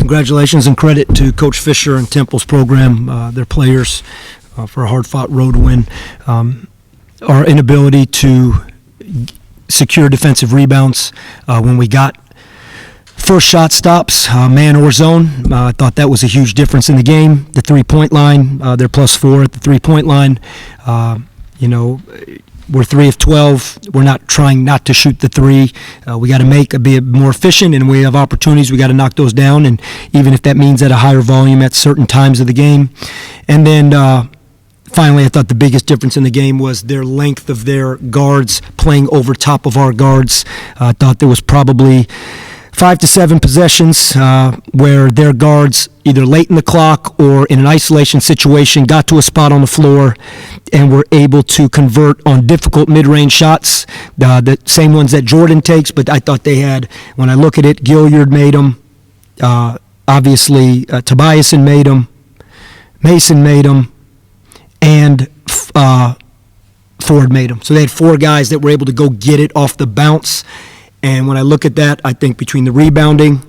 congratulations and credit to Coach Fisher and Temple's program, their players, for a hard-fought road win. Our inability to secure defensive rebounds when we got first shot stops, man or zone. I thought that was a huge difference in the game. The three-point line, they're +4 at the three-point line. We're 3 of 12. We're not trying not to shoot the three. We got to be more efficient, and we have opportunities. We got to knock those down, and even if that means at a higher volume at certain times of the game. And then finally, I thought the biggest difference in the game was their length of their guards playing over top of our guards. I thought there was probably 5 to 7 possessions where their guards, either late in the clock or in an isolation situation, got to a spot on the floor and were able to convert on difficult mid-range shots, the same ones that Jordan takes, but I thought they had, when I look at it, Gilliard made them, obviously Tobiasen made them, Mason made them, and Ford made them. So they had 4 guys that were able to go get it off the bounce. And when I look at that, I think between the rebounding,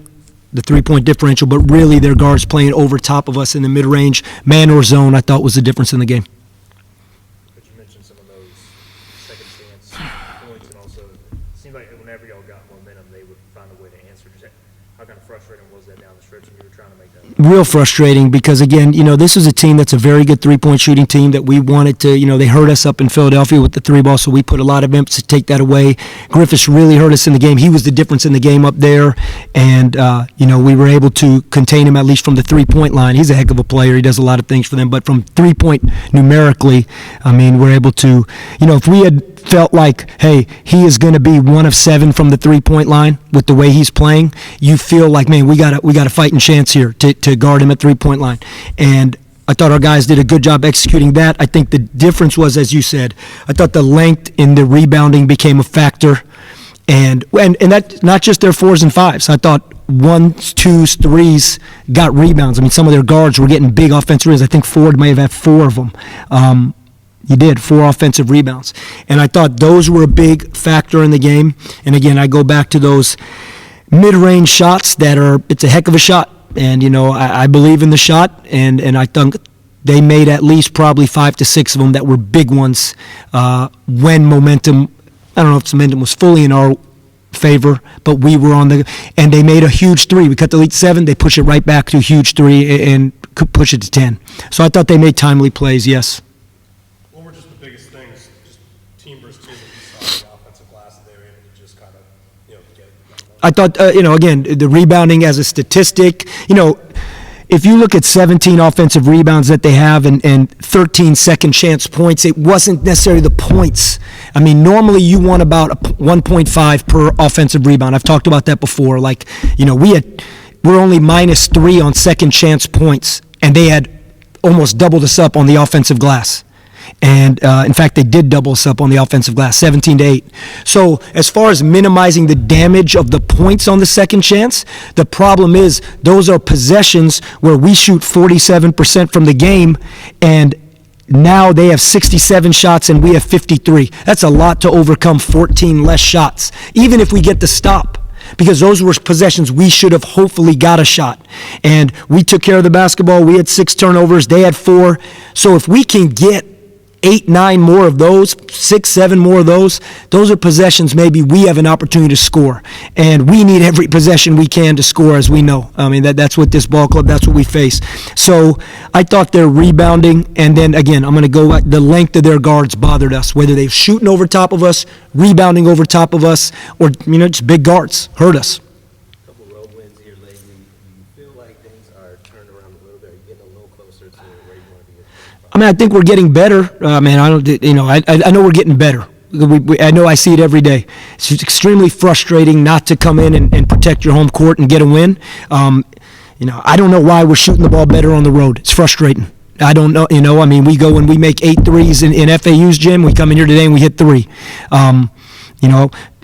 the three-point differential, but really their guards playing over top of us in the mid-range, man or zone, I thought was the difference in the game. But you mentioned some of those second chance points, and also it seemed like whenever y'all got momentum, they would find a way to answer. Just how kind of frustrating was that down the stretch when you were trying to make that? Real frustrating because, again, this is a team that's a very good three-point shooting team that we wanted to, they hurt us up in Philadelphia with the 3-ball, so we put a lot of emphasis to take that away. Griffiths really hurt us in the game. He was the difference in the game up there, and, we were able to contain him at least from the three-point line. He's a heck of a player. He does a lot of things for them, but from three-point numerically, we're able to, if we had felt like, hey, he is going to be 1 of 7 from the three-point line with the way he's playing, you feel like, man, we got a fighting chance here to guard him at three-point line. And I thought our guys did a good job executing that. I think the difference was, as you said, I thought the length in the rebounding became a factor. And that not just their 4s and 5s. I thought 1s, 2s, 3s got rebounds. Some of their guards were getting big offensive rebounds. I think Ford may have had 4 of them. He did, 4 offensive rebounds. And I thought those were a big factor in the game. And again, I go back to those mid-range shots it's a heck of a shot. And, I believe in the shot, and I think they made at least probably 5 to 6 of them that were big ones when momentum, I don't know if momentum was fully in our favor, but we were and they made a huge 3. We cut the lead to 7, they push it right back to a huge 3 and could push it to 10. So I thought they made timely plays, yes. What were just the biggest things, just team versus team, that you saw on the offensive glass that they were able to just kind of, get? I thought, again, the rebounding as a statistic, if you look at 17 offensive rebounds that they have and 13 second chance points, it wasn't necessarily the points. Normally you want about 1.5 per offensive rebound. I've talked about that before. Like, we're only -3 on second chance points, and they had almost doubled us up on the offensive glass. And, in fact, they did double us up on the offensive glass, 17-8. So as far as minimizing the damage of the points on the second chance, the problem is those are possessions where we shoot 47% from the game, and now they have 67 shots and we have 53. That's a lot to overcome 14 less shots, even if we get the stop. Because those were possessions we should have hopefully got a shot. And we took care of the basketball. We had 6 turnovers. They had 4. So if we can get 8, 9 more of those, 6, 7 more of those are possessions maybe we have an opportunity to score. And we need every possession we can to score, as we know. That's what this ball club, that's what we face. So I thought their rebounding, and then again, I'm going to go, the length of their guards bothered us, whether they're shooting over top of us, rebounding over top of us, or, just big guards hurt us. Couple road wins here lately. Do you feel like things are turned around a little bit? Are you getting a little closer to where you want to be? I think we're getting better. I know we're getting better. I know I see it every day. It's extremely frustrating not to come in and protect your home court and get a win. I don't know why we're shooting the ball better on the road. It's frustrating. I don't know. We go and we make 8 threes in FAU's gym. We come in here today and we hit 3.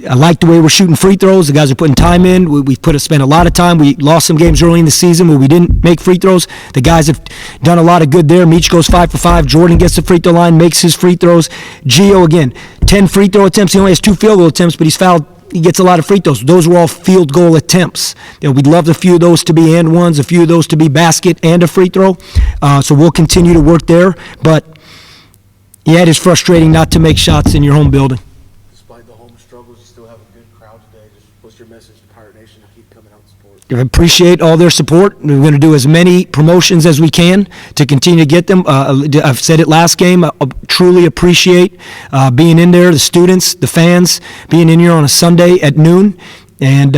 I like the way we're shooting free throws. The guys are putting time in. We spent a lot of time. We lost some games early in the season where we didn't make free throws. The guys have done a lot of good there. Meach goes 5 for 5. Jordan gets the free throw line, makes his free throws. Gio, again, 10 free throw attempts. He only has 2 field goal attempts, but he's fouled he gets a lot of free throws. Those were all field goal attempts. We'd love a few of those to be and ones, a few of those to be basket and a free throw. So we'll continue to work there. But, yeah, it is frustrating not to make shots in your home building. Despite the home struggles, you still have a good crowd today. Just what's your message to Pirate Nation to keep coming out and support? I appreciate all their support. We're going to do as many promotions as we can to continue to get them. I've said it last game. I truly appreciate being in there, the students, the fans, being in here on a Sunday at noon. And,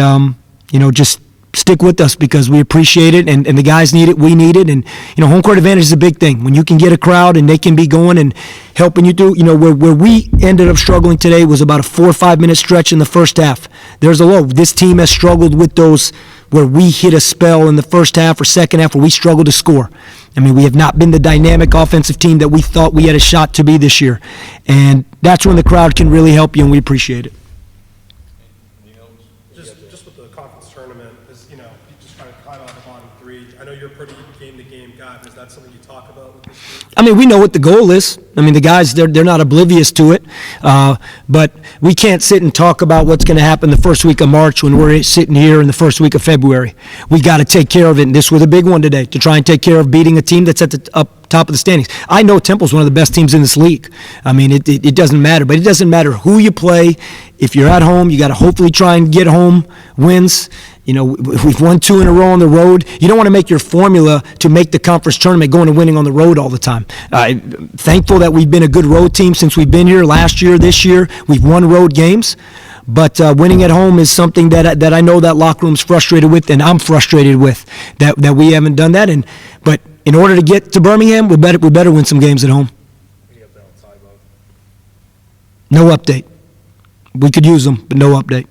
just stick with us because we appreciate it, and the guys need it, we need it. And, home court advantage is a big thing. When you can get a crowd and they can be going and helping you through, where we ended up struggling today was about a 4 or 5 minute stretch in the first half. There's a low. This team has struggled with those where we hit a spell in the first half or second half where we struggled to score. I mean, we have not been the dynamic offensive team that we thought we had a shot to be this year. And that's when the crowd can really help you, and we appreciate it. Just with the conference tournament, you just kind of climb out of the bottom three. I know you're a pretty game-to-game guy, but is that something you talk about with this team? I mean, we know what the goal is. I mean, the guys, they're not oblivious to it. But we can't sit and talk about what's going to happen the first week of March when we're sitting here in the first week of February. We got to take care of it, and this was a big one today, to try and take care of beating a team that's at the up top of the standings. I know Temple's one of the best teams in this league. I mean, it doesn't matter. But it doesn't matter who you play. If you're at home, you got to hopefully try and get home wins. We've won 2 in a row on the road. You don't want to make your formula to make the conference tournament going and winning on the road all the time. Thankful that we've been a good road team since we've been here last year, this year. We've won road games. But winning at home is something that I know that locker room's frustrated with, and I'm frustrated with, that we haven't done that. But in order to get to Birmingham, we better win some games at home. Any update on Tybo? No update. We could use them, but no update.